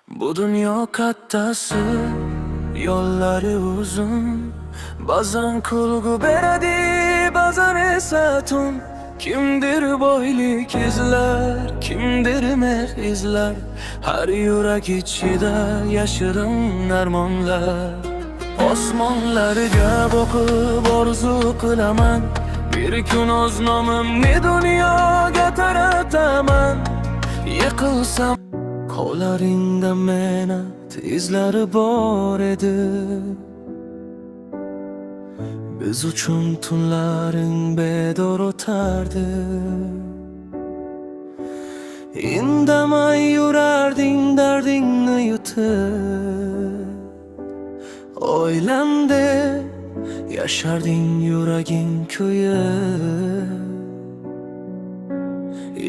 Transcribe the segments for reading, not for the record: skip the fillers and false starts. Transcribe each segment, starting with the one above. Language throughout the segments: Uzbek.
Bu dunyo kattasi, yo'llari uzun. Ba'zan kulgu beradi, ba'zan esa tun. Kimdir boylik izlar, kimdir mehr izlar. Har yurak ichida yashirin armonlar. Osmonlarga boqib orzu qilaman, bir kun o'z nomimni dunyoga tarataman. Yiqilsam qo'llaringda mehnat izlari bor edi. Biz uchun tunlaring bedor o'tardi. Indamay yurarding dardingni yutib. Oilamda yasharding yuraging kuyib.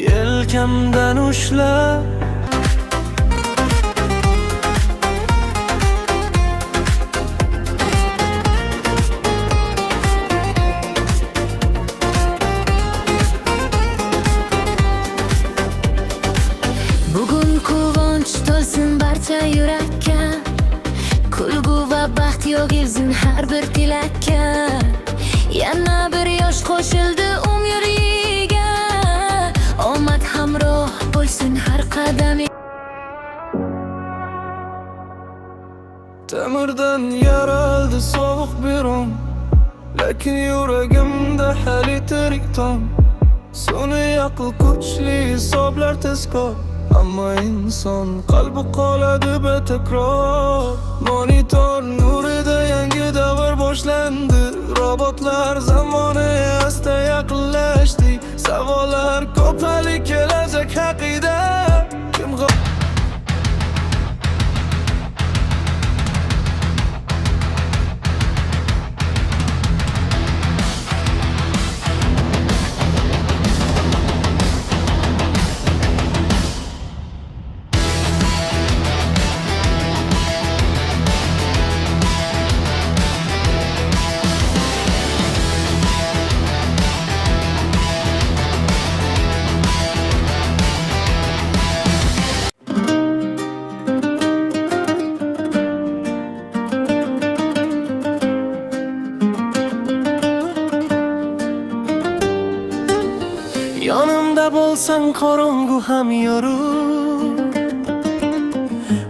Yelkamdan ushlab bugun quvonch to'lsin barcha yurakka. Kulgu va baxt yog'ilsin har bir tilakka. Yana bir yosh qo'shildi umriga. Omad hamroh bo'lsin har qadaming. Temirdan yaraldi sovuq bir on, lekin yuragimda hali tirik ton. Sun'iy aql kuchli, hisoblar tezkor, ammo inson qalbi qoladi betakror. Monitor nurida yangi davr boshlandi. Robotlar zamoni asta yaqinlashdi. Savollar ko'p hali kelajak haqida. Kim yonimda bo'lsang qorong'u ham yorug'.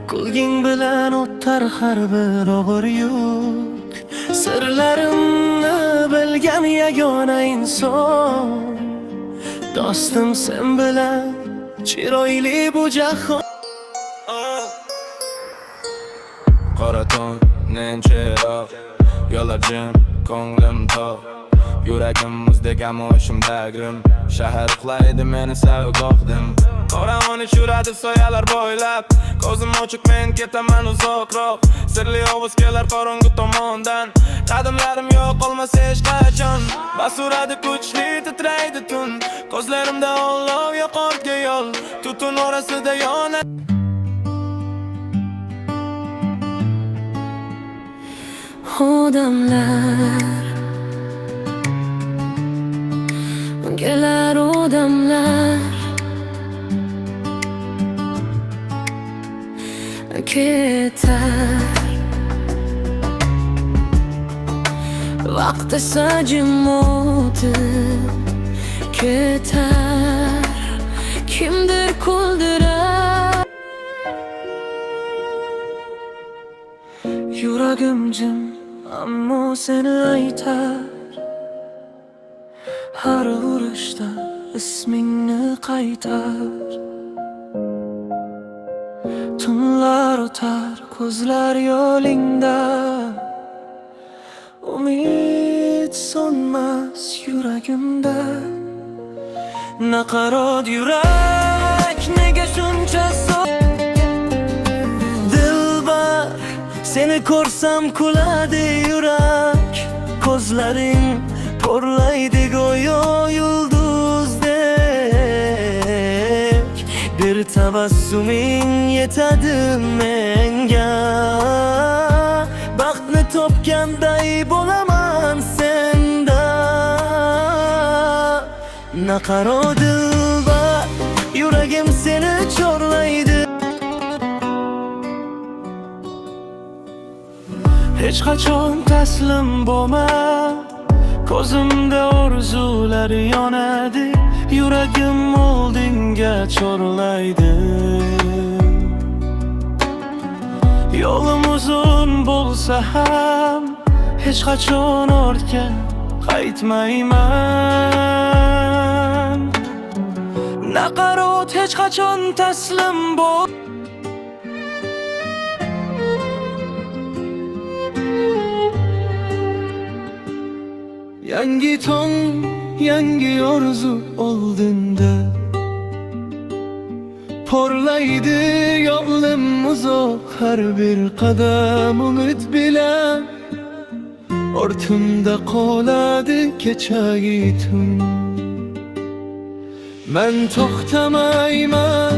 Kulging bilan o'tar har bir og'ir yuk. Sirlarimni bilgan yagona inson. Dostim sen bilan chiroyli bu jahon. Qora tun, nenchiroq, yo'llar jim, ko'nglim tok. Yuragim muzdek ammo ishimda grim. Shahar uxlaydi, meni sevib qoqdim. Qorong'uni tushiradi soyalar bo'ylab. Ko'zim ochiq, men ketaman uzoqroq. Sirli ovoz kelar qorong'u tomondan. Qadamlarim yo'q qolmas hech qachon. Bas uradi kuchli, titraydi tun. Ko'zlarimda olov yo'q ortga yo'l. Tutun orasida yonadi. Odamlar gelar odamlar ketar. Vaqt esa jim o'tib ketar. Kimdir kuldirar. Yuragim jim, ammo seni aytar. Har urishda ismingni qaytar. Tunlar o'tar, ko'zlar yo'lingda. Umid so'nmas yuragimda. Naqarot yurak, nega shuncha dilbar. Seni ko'rsam kuladi yurak. Ko'zlaring porlaydi go'yo yulduzdek. Bir tabassuming yetadi menga. Baxtni topganday bo'laman senda. Naqaro dilbar, yuragim seni chorlaydi. hech qachon taslim bo'lma. Ko'zimda orzular yonadi, yuragim oldinga chorlaydi. Yo'lim uzun bo'lsa ham hech qachon ortga qaytmayman. Naqarot hech qachon taslim bo'l. Yangi tong, yangi orzu oldinda porlaydi yo'lim uzoq, har bir qadam umid bilan. Ortimda qoladi kechagi tun. Men to'xtamayman,